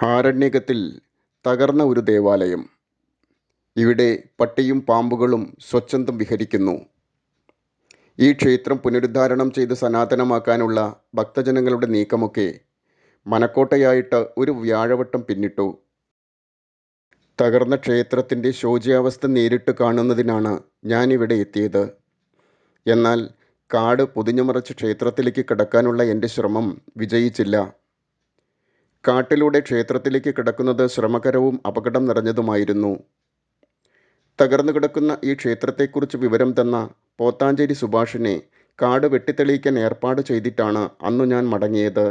ആരണ്യകത്തിൽ തകർന്ന ഒരു ദേവാലയം. ഇവിടെ പട്ടിയും പാമ്പുകളും സ്വച്ഛന്തം വിഹരിക്കുന്നു. ഈ ക്ഷേത്രം പുനരുദ്ധാരണം ചെയ്ത് സനാതനമാക്കാനുള്ള ഭക്തജനങ്ങളുടെ നീക്കമൊക്കെ മനക്കോട്ടയായിട്ട് ഒരു വ്യാഴവട്ടം പിന്നിട്ടു. തകർന്ന ക്ഷേത്രത്തിൻ്റെ ശോച്യാവസ്ഥ നേരിട്ട് കാണുന്നതിനാണ് ഞാനിവിടെ എത്തിയത്. എന്നാൽ കാട് പൊതിഞ്ഞുമറച്ച് ക്ഷേത്രത്തിലേക്ക് കടക്കാനുള്ള എൻ്റെ ശ്രമം വിജയിച്ചില്ല. കാട്ടിലൂടെ ക്ഷേത്രത്തിലേക്ക് കിടക്കുന്നത് ശ്രമകരവും അപകടം നിറഞ്ഞതുമായിരുന്നു. തകർന്നു കിടക്കുന്ന ഈ ക്ഷേത്രത്തെക്കുറിച്ച് വിവരം തന്ന പോത്താഞ്ചേരി സുഭാഷിനെ കാട് വെട്ടിത്തെളിയിക്കാൻ ഏർപ്പാട് ചെയ്തിട്ടാണ് അന്നു ഞാൻ മടങ്ങിയത്.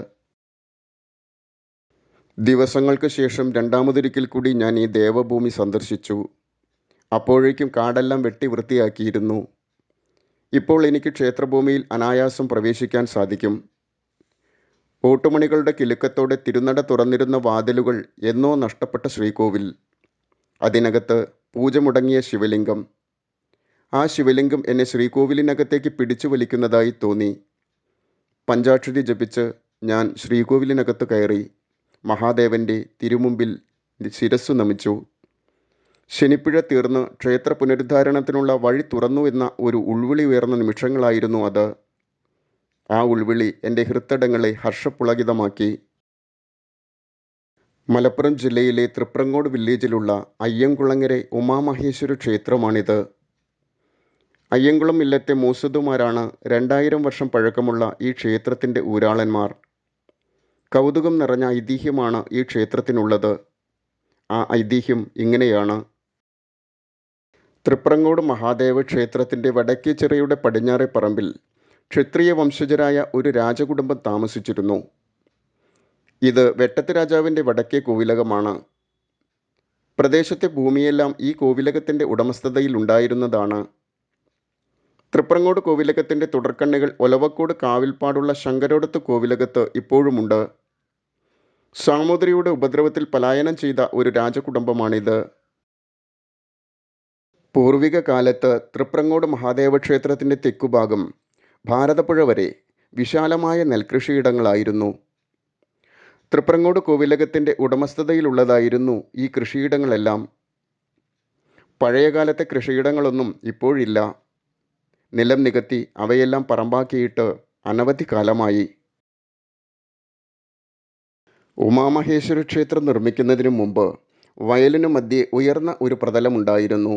ദിവസങ്ങൾക്ക് ശേഷം രണ്ടാമതൊരിക്കൽ കൂടി ഞാൻ ഈ ദേവഭൂമി സന്ദർശിച്ചു. അപ്പോഴേക്കും കാടെല്ലാം വെട്ടി വൃത്തിയാക്കിയിരുന്നു. ഇപ്പോൾ എനിക്ക് ക്ഷേത്രഭൂമിയിൽ അനായാസം പ്രവേശിക്കാൻ സാധിക്കും. ഓട്ടുമണികളുടെ കിലുക്കത്തോടെ തിരുനട തുറന്നിരുന്ന വാതിലുകൾ എന്നോ നഷ്ടപ്പെട്ട ശ്രീകോവിൽ. അതിനകത്ത് പൂജ മുടങ്ങിയ ശിവലിംഗം. ആ ശിവലിംഗം എന്നെ ശ്രീകോവിലിനകത്തേക്ക് പിടിച്ചു വലിക്കുന്നതായി തോന്നി. പഞ്ചാക്ഷരി ജപിച്ച് ഞാൻ ശ്രീകോവിലിനകത്ത് കയറി മഹാദേവൻ്റെ തിരുമുമ്പിൽ ശിരസ്സു നമിച്ചു. ശനിപ്പിഴ തീർന്ന് ക്ഷേത്ര പുനരുദ്ധാരണത്തിനുള്ള വഴി തുറന്നു എന്ന ഒരു ഉൾവിളി ഉയർന്ന നിമിഷങ്ങളായിരുന്നു അത്. ആ ഉൾവിളി എൻ്റെ ഹൃത്തടങ്ങളെ ഹർഷപുളകിതമാക്കി. മലപ്പുറം ജില്ലയിലെ തൃപ്രങ്ങോട് വില്ലേജിലുള്ള അയ്യംകുളങ്ങര ഉമാമഹേശ്വര ക്ഷേത്രമാണിത്. അയ്യംകുളം ഇല്ലത്തെ മൂസദുമാരാണ് 2000 വർഷം പഴക്കമുള്ള ഈ ക്ഷേത്രത്തിൻ്റെ ഊരാളന്മാർ. കൗതുകം നിറഞ്ഞ ഐതിഹ്യമാണ് ഈ ക്ഷേത്രത്തിനുള്ളത്. ആ ഐതിഹ്യം ഇങ്ങനെയാണ്. തൃപ്രങ്ങോട് മഹാദേവ ക്ഷേത്രത്തിൻ്റെ വടക്കേ ചിറയുടെ പടിഞ്ഞാറേ പറമ്പിൽ ക്ഷത്രിയ വംശജരായ ഒരു രാജകുടുംബം താമസിച്ചിരുന്നു. ഇത് വെട്ടത്ത് രാജാവിൻ്റെ വടക്കേ കോവിലകമാണ്. പ്രദേശത്തെ ഭൂമിയെല്ലാം ഈ കോവിലകത്തിൻ്റെ ഉടമസ്ഥതയിൽ ഉണ്ടായിരുന്നതാണ്. തൃപ്രങ്ങോട് കോവിലകത്തിൻ്റെ തുടർക്കണ്ണികൾ ഒലവക്കോട് കാവിൽപ്പാടുള്ള ശങ്കരോടത്ത് കോവിലകത്ത് ഇപ്പോഴുമുണ്ട്. സാമൂതിരിയുടെ ഉപദ്രവത്തിൽ പലായനം ചെയ്ത ഒരു രാജകുടുംബമാണിത്. പൂർവിക കാലത്ത് തൃപ്രങ്ങോട് മഹാദേവ ക്ഷേത്രത്തിൻ്റെ തെക്കുഭാഗം ഭാരതപ്പുഴ വരെ വിശാലമായ നെൽകൃഷിയിടങ്ങളായിരുന്നു. തൃപ്രങ്ങോട് കോവിലകത്തിൻ്റെ ഉടമസ്ഥതയിലുള്ളതായിരുന്നു ഈ കൃഷിയിടങ്ങളെല്ലാം. പഴയകാലത്തെ കൃഷിയിടങ്ങളൊന്നും ഇപ്പോഴില്ല. നിലം നികത്തി അവയെല്ലാം പറമ്പാക്കിയിട്ട് അനവധി കാലമായി. ഉമാമഹേശ്വര ക്ഷേത്രം നിർമ്മിക്കുന്നതിനു മുമ്പ് വയലിനു മധ്യേ ഉയർന്ന ഒരു പ്രതലമുണ്ടായിരുന്നു.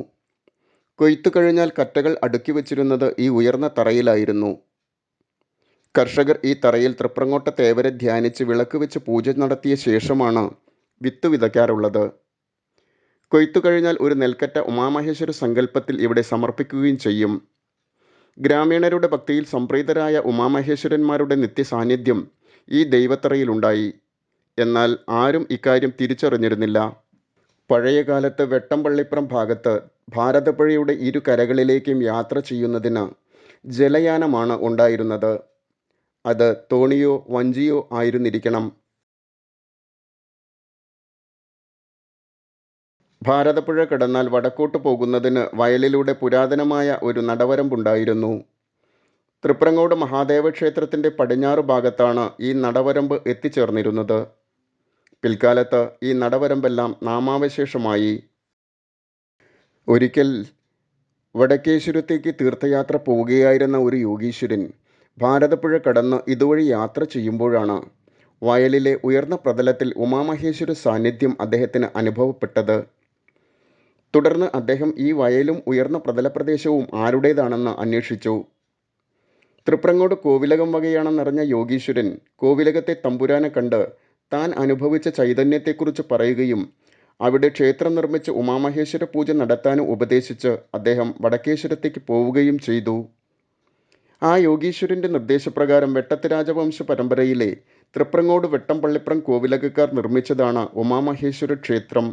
കൊയ്ത്തു കഴിഞ്ഞാൽ കറ്റകൾ അടുക്കി വച്ചിരുന്നത് ഈ ഉയർന്ന തറയിലായിരുന്നു. കർഷകർ ഈ തറയിൽ തൃപ്രങ്ങോട്ട തേവരെ ധ്യാനിച്ച് വിളക്ക് വെച്ച് പൂജ നടത്തിയ ശേഷമാണ് വിത്ത് വിതയ്ക്കാറുള്ളത്. കൊയ്ത്തു കഴിഞ്ഞാൽ ഒരു നെൽക്കറ്റ ഉമാമഹേശ്വര സങ്കല്പത്തിൽ ഇവിടെ സമർപ്പിക്കുകയും ചെയ്യും. ഗ്രാമീണരുടെ ഭക്തിയിൽ സംപ്രീതരായ ഉമാമഹേശ്വരന്മാരുടെ നിത്യസാന്നിധ്യം ഈ ദൈവത്തറയിലുണ്ടായി. എന്നാൽ ആരും ഇക്കാര്യം തിരിച്ചറിഞ്ഞിരുന്നില്ല. പഴയകാലത്ത് വെട്ടംപള്ളിപ്പുറം ഭാഗത്ത് ഭാരതപ്പുഴയുടെ ഇരു കരകളിലേക്കും യാത്ര ചെയ്യുന്നതിന് ജലയാനമാണ് ഉണ്ടായിരുന്നത്. അത് തോണിയോ വഞ്ചിയോ ആയിരുന്നിരിക്കണം. ഭാരതപ്പുഴ കടന്നാൽ വടക്കോട്ട് പോകുന്നതിന് വയലിലൂടെ പുരാതനമായ ഒരു നടവരമ്പുണ്ടായിരുന്നു. തൃപ്രങ്ങോട് മഹാദേവ ക്ഷേത്രത്തിൻ്റെ പടിഞ്ഞാറ് ഭാഗത്താണ് ഈ നടവരമ്പ് എത്തിച്ചേർന്നിരുന്നത്. പിൽക്കാലത്ത് ഈ നടവരമ്പെല്ലാം നാമാവശേഷമായി. ഒരിക്കൽ വടക്കേശ്വരത്തേക്ക് തീർത്ഥയാത്ര പോവുകയായിരുന്ന ഒരു യോഗീശ്വരൻ ഭാരതപ്പുഴ കടന്ന് ഇതുവഴി യാത്ര ചെയ്യുമ്പോഴാണ് വയലിലെ ഉയർന്ന പ്രതലത്തിൽ ഉമാമഹേശ്വര സാന്നിധ്യം അദ്ദേഹത്തിന് അനുഭവപ്പെട്ടത്. തുടർന്ന് അദ്ദേഹം ഈ വയലും ഉയർന്ന പ്രതലപ്രദേശവും ആരുടേതാണെന്ന് അന്വേഷിച്ചു. തൃപ്രങ്ങോട് കോവിലകം വകയാണെന്നറിഞ്ഞ യോഗീശ്വരൻ കോവിലകത്തെ തമ്പുരാനെ കണ്ട് താൻ അനുഭവിച്ച ചൈതന്യത്തെക്കുറിച്ച് പറയുകയും അവിടെ ക്ഷേത്രം നിർമ്മിച്ച് ഉമാമഹേശ്വര പൂജ നടത്താനും ഉപദേശിച്ച് അദ്ദേഹം വടക്കേശ്വരത്തേക്ക് പോവുകയും ചെയ്തു. ആ യോഗീശ്വരൻ്റെ നിർദ്ദേശപ്രകാരം വെട്ടത്ത് രാജവംശ പരമ്പരയിലെ തൃപ്രങ്ങോട് വെട്ടംപള്ളിപ്പുറം കോവിലകക്കാർ നിർമ്മിച്ചതാണ് ഉമാമഹേശ്വര ക്ഷേത്രം.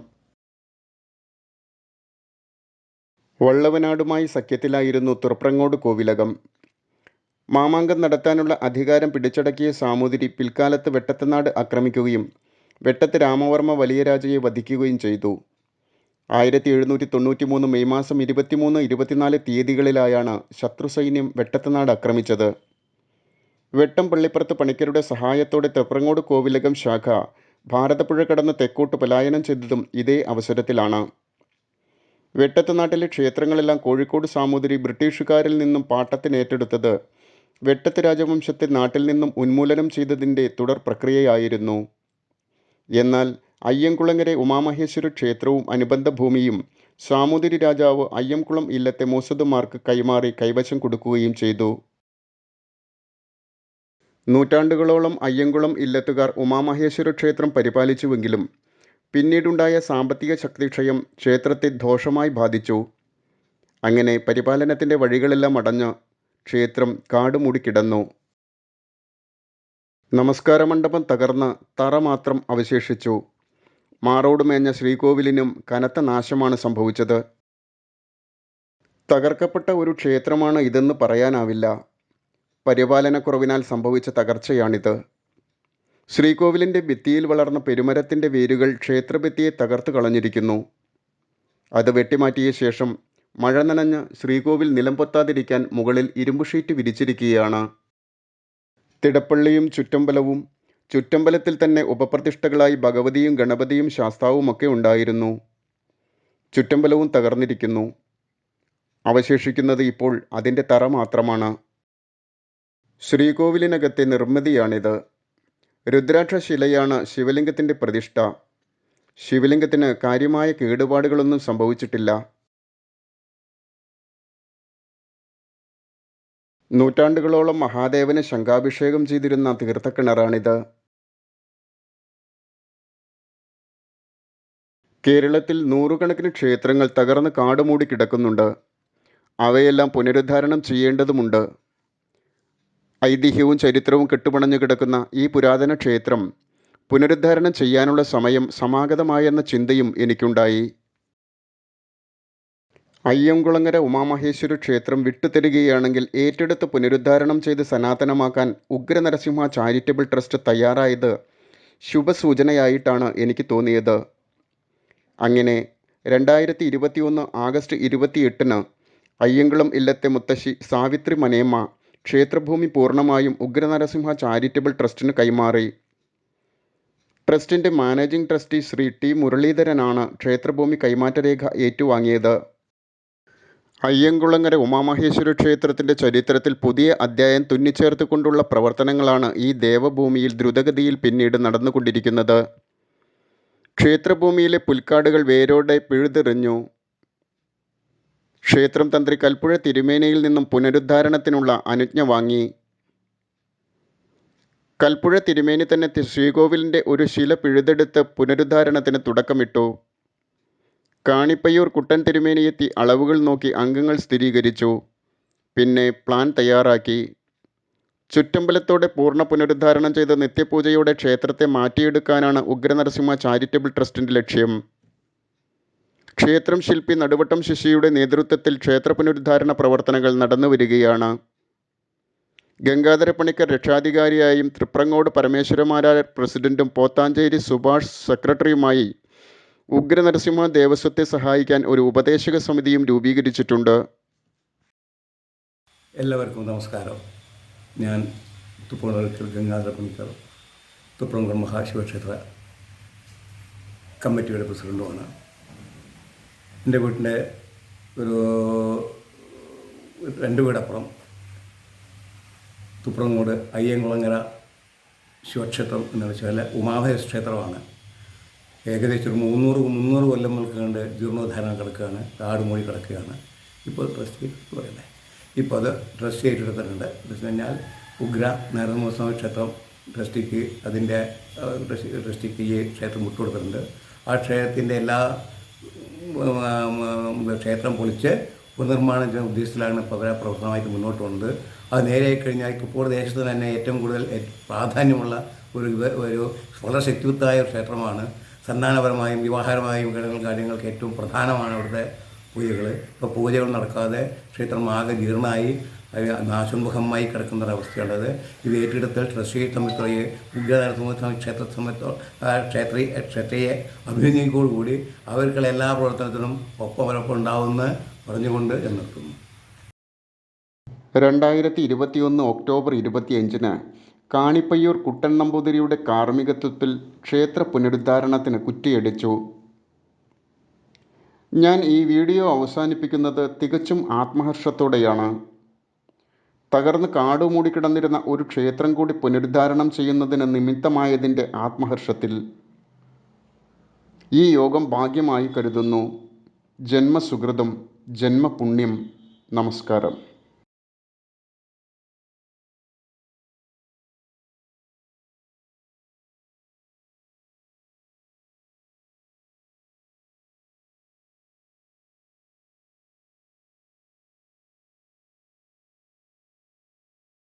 വള്ളവനാടുമായി സഖ്യത്തിലായിരുന്നു തൃപ്രങ്ങോട് കോവിലകം. മാമാങ്കം നടത്താനുള്ള അധികാരം പിടിച്ചടക്കിയ സാമൂതിരി പിൽക്കാലത്ത് വെട്ടത്തനാട് ആക്രമിക്കുകയും വെട്ടത്ത് രാമവർമ്മ വലിയ രാജയെ വധിക്കുകയും ചെയ്തു. 1793 മെയ് മാസം 23, 24 തീയതികളിലായാണ് ശത്രുസൈന്യം വെട്ടത്തനാട് ആക്രമിച്ചത്. വെട്ടം പള്ളിപ്പുറത്ത് പണിക്കരുടെ സഹായത്തോടെ തൃപ്രങ്ങോട് കോവിലകം ശാഖ ഭാരതപ്പുഴ കടന്ന് തെക്കോട്ട് പലായനം ചെയ്തതും ഇതേ അവസരത്തിലാണ്. വെട്ടത്ത് നാട്ടിലെ ക്ഷേത്രങ്ങളെല്ലാം കോഴിക്കോട് സാമൂതിരി ബ്രിട്ടീഷുകാരിൽ നിന്നും പാട്ടത്തിനേറ്റെടുത്തത് വെട്ടത്ത് രാജവംശത്തെ നാട്ടിൽ നിന്നും ഉന്മൂലനം ചെയ്തതിൻ്റെ തുടർ പ്രക്രിയയായിരുന്നു. എന്നാൽ അയ്യംകുളങ്ങര ഉമാമഹേശ്വര ക്ഷേത്രവും അനുബന്ധ ഭൂമിയും സാമൂതിരി രാജാവ് അയ്യംകുളം ഇല്ലത്തെ മൂസദുമാർക്ക് കൈമാറി കൈവശം കൊടുക്കുകയും ചെയ്തു. നൂറ്റാണ്ടുകളോളം അയ്യംകുളം ഇല്ലത്തുകാർ ഉമാമഹേശ്വര ക്ഷേത്രം പരിപാലിച്ചുവെങ്കിലും പിന്നീടുണ്ടായ സാമ്പത്തിക ശക്തിക്ഷയം ക്ഷേത്രത്തെ ദോഷമായി ബാധിച്ചു. അങ്ങനെ പരിപാലനത്തിൻ്റെ വഴികളെല്ലാം അടഞ്ഞ് ക്ഷേത്രം കാടുമൂടിക്കിടന്നു. നമസ്കാര മണ്ഡപം തകർന്ന് തറ മാത്രം അവശേഷിച്ചു. മാറോട് മേഞ്ഞ ശ്രീകോവിലിനും കനത്ത നാശമാണ് സംഭവിച്ചത്. തകർക്കപ്പെട്ട ഒരു ക്ഷേത്രമാണ് ഇതെന്ന് പറയാനാവില്ല. പരിപാലനക്കുറവിനാൽ സംഭവിച്ച തകർച്ചയാണിത്. ശ്രീകോവിലിൻ്റെ ഭിത്തിയിൽ വളർന്ന പെരുമരത്തിൻ്റെ വേരുകൾ ക്ഷേത്രഭിത്തിയെ തകർത്ത് കളഞ്ഞിരിക്കുന്നു. അത് വെട്ടിമാറ്റിയ ശേഷം മഴ നനഞ്ഞ് ശ്രീകോവിൽ നിലംപൊത്താതിരിക്കാൻ മുകളിൽ ഇരുമ്പ് ഷീറ്റ് വിരിച്ചിരിക്കുകയാണ്. തിടപ്പള്ളിയും ചുറ്റമ്പലത്തിൽ തന്നെ ഉപപ്രതിഷ്ഠകളായി ഭഗവതിയും ഗണപതിയും ശാസ്താവുമൊക്കെ ഉണ്ടായിരുന്നു. ചുറ്റമ്പലവും തകർന്നിരിക്കുന്നു. അവശേഷിക്കുന്നത് ഇപ്പോൾ അതിൻ്റെ തറ മാത്രമാണ്. ശ്രീകോവിലിനകത്തെ നിർമ്മിതിയാണിത്. രുദ്രാക്ഷശിലയാണ് ശിവലിംഗത്തിൻ്റെ പ്രതിഷ്ഠ. ശിവലിംഗത്തിന് കാര്യമായ കേടുപാടുകളൊന്നും സംഭവിച്ചിട്ടില്ല. നൂറ്റാണ്ടുകളോളം മഹാദേവന് ശംഖാഭിഷേകം ചെയ്തിരുന്ന തീർത്ഥക്കിണറാണിത്. കേരളത്തിൽ നൂറുകണക്കിന് ക്ഷേത്രങ്ങൾ തകർന്ന് കാടുമൂടി കിടക്കുന്നുണ്ട്. അവയെല്ലാം പുനരുദ്ധാരണം ചെയ്യേണ്ടതുമുണ്ട്. ഐതിഹ്യവും ചരിത്രവും കെട്ടുപണഞ്ഞു കിടക്കുന്ന ഈ പുരാതന ക്ഷേത്രം പുനരുദ്ധാരണം ചെയ്യാനുള്ള സമയം സമാഗതമായെന്ന ചിന്തയും എനിക്കുണ്ടായി. അയ്യംകുളങ്ങര ഉമാമഹേശ്വര ക്ഷേത്രം വിട്ടുതരികയാണെങ്കിൽ ഏറ്റെടുത്ത് പുനരുദ്ധാരണം ചെയ്ത് സനാതനമാക്കാൻ ഉഗ്രനരസിംഹ ചാരിറ്റബിൾ ട്രസ്റ്റ് തയ്യാറായത് ശുഭസൂചനയായിട്ടാണ് എനിക്ക് തോന്നിയത്. അങ്ങനെ 2021 ആഗസ്റ്റ് 28 അയ്യങ്കുളം ഇല്ലത്തെ മുത്തശ്ശി സാവിത്രി മനേമ്മ ക്ഷേത്രഭൂമി പൂർണ്ണമായും ഉഗ്രനരസിംഹ ചാരിറ്റബിൾ ട്രസ്റ്റിന് കൈമാറി. ട്രസ്റ്റിൻ്റെ managing trustee Shri T മുരളീധരനാണ് ക്ഷേത്രഭൂമി കൈമാറ്റരേഖ ഏറ്റുവാങ്ങിയത്. അയ്യംകുളങ്ങര Umamaheshwara ക്ഷേത്രത്തിൻ്റെ ചരിത്രത്തിൽ പുതിയ അധ്യായം തുന്നിച്ചേർത്തുകൊണ്ടുള്ള പ്രവർത്തനങ്ങളാണ് ഈ ദേവഭൂമിയിൽ ദ്രുതഗതിയിൽ പിന്നീട് നടന്നുകൊണ്ടിരിക്കുന്നത്. ക്ഷേത്രഭൂമിയിലെ പുൽക്കാടുകൾ വേരോടെ പിഴുതെറിഞ്ഞു. ക്ഷേത്രം തന്ത്രി കൽപ്പുഴ തിരുമേനിയിൽ നിന്നും പുനരുദ്ധാരണത്തിനുള്ള അനുജ്ഞ വാങ്ങി. കൽപ്പുഴ തിരുമേനി തന്നെ ശ്രീകോവിലിൻ്റെ ഒരു ശില പിഴുതെടുത്ത് പുനരുദ്ധാരണത്തിന് തുടക്കമിട്ടു. കാണിപ്പയ്യൂർ കുട്ടൻ തിരുമേനിയെത്തി അളവുകൾ നോക്കി അംഗങ്ങൾ സ്ഥിരീകരിച്ചു. പിന്നെ പ്ലാൻ തയ്യാറാക്കി. ചുറ്റമ്പലത്തോടെ പൂർണ്ണ പുനരുദ്ധാരണം ചെയ്ത് നിത്യപൂജയോടെ ക്ഷേത്രത്തെ മാറ്റിയെടുക്കാനാണ് ഉഗ്രനരസിംഹ ചാരിറ്റബിൾ ട്രസ്റ്റിൻ്റെ ലക്ഷ്യം. ക്ഷേത്രം ശില്പി നടുവട്ടം ശശിയുടെ നേതൃത്വത്തിൽ ക്ഷേത്ര പുനരുദ്ധാരണ പ്രവർത്തനങ്ങൾ നടന്നുവരികയാണ്. ഗംഗാധര പണിക്കർ രക്ഷാധികാരിയായും തൃപ്രങ്ങോട് പരമേശ്വരമാരായ പ്രസിഡന്റും പോത്താഞ്ചേരി സുഭാഷ് സെക്രട്ടറിയുമായി ഉഗ്രനരസിംഹ ദേവസ്വത്തെ സഹായിക്കാൻ ഒരു ഉപദേശക സമിതിയും രൂപീകരിച്ചിട്ടുണ്ട്. എല്ലാവർക്കും നമസ്കാരം. ഞാൻ തുപ്പുണർക്കൽ ഗംഗാധര പണിക്കർ, തുപ്രങ്കോട് മഹാശിവക്ഷേത്ര കമ്മിറ്റിയുടെ പ്രസിഡന്റുമാണ്. എൻ്റെ വീട്ടിൻ്റെ ഒരു 2 വീടപ്പുറം തുപ്രങ്ങോട് അയ്യംകുളങ്ങര ശിവക്ഷേത്രം എന്ന് വെച്ചാൽ ഉമാമഹേശ്വര ക്ഷേത്രമാണ്. ഏകദേശം ഒരു 300 കൊല്ലങ്ങൾക്ക് കണ്ട് ജീർണോദ്ധാരണം കിടക്കുകയാണ്, കാടുമൂടി കിടക്കുകയാണ്. ഇപ്പോൾ ട്രസ്റ്റ് പറയണ്ടേ, ഇപ്പോൾ അത് ട്രസ്റ്റ് ഏറ്റെടുത്തിട്ടുണ്ട്. എന്ന് കഴിഞ്ഞാൽ ഉഗ്ര നരസിംഹസ്വാമി ക്ഷേത്രം ട്രസ്റ്റിക്ക് ഈ ക്ഷേത്രം വിട്ടുകൊടുത്തിട്ടുണ്ട്. ആ ക്ഷേത്രത്തിൻ്റെ എല്ലാ ക്ഷേത്രം പൊളിച്ച് പുനർനിർമ്മാണം ചെയ്യുന്ന ഉദ്ദേശത്തിലാണ് ഇപ്പോൾ അവരെ പ്രവർത്തനമായിട്ട് മുന്നോട്ട് വന്നത്. അത് നേരെ കഴിഞ്ഞാൽ ഇപ്പോൾ ദേശത്ത് തന്നെ ഏറ്റവും കൂടുതൽ പ്രാധാന്യമുള്ള ഒരു വളരെ ശക്തിവത്തായ ഒരു ക്ഷേത്രമാണ്. സന്താനപരമായും വിവാഹപരമായും കാര്യങ്ങൾക്ക് ഏറ്റവും പ്രധാനമാണ് അവിടുത്തെ പൂജകൾ. ഇപ്പോൾ പൂജകൾ നടക്കാതെ ക്ഷേത്രം ആകെ ജീർണമായി നാശോന്മുഖമായി കിടക്കുന്നൊരവസ്ഥയുള്ളത്. ഇത് ഏറ്റെടുത്ത് ട്രസ്റ്റ് സമിതിയെ ഉഗ്രനരസിംഹസ്വാമി ക്ഷേത്രയെ അഭിനന്ദിക്കോടുകൂടി അവർക്കുള്ള എല്ലാ പ്രവർത്തനത്തിനും ഒപ്പം ഉണ്ടാവുമെന്ന് പറഞ്ഞുകൊണ്ട് ഞാൻ നിർത്തുന്നു. 2021 ഒക്ടോബർ 25 കാണിപ്പയ്യൂർ കുട്ടൻ നമ്പൂതിരിയുടെ കാർമ്മികത്വത്തിൽ ക്ഷേത്ര പുനരുദ്ധാരണത്തിന് കുറ്റിയടിച്ചു. ഞാൻ ഈ വീഡിയോ അവസാനിപ്പിക്കുന്നത് തികച്ചും ആത്മഹർഷത്തോടെയാണ്. തകർന്ന് കാടുമൂടിക്കിടന്നിരുന്ന ഒരു ക്ഷേത്രം കൂടി പുനരുദ്ധാരണം ചെയ്യുന്നതിന് നിമിത്തമായതിൻ്റെ ആത്മഹർഷത്തിൽ. ഈ യോഗം ഭാഗ്യമായി കരുതുന്നു. ജന്മസുകൃതം, ജന്മപുണ്യം. നമസ്കാരം.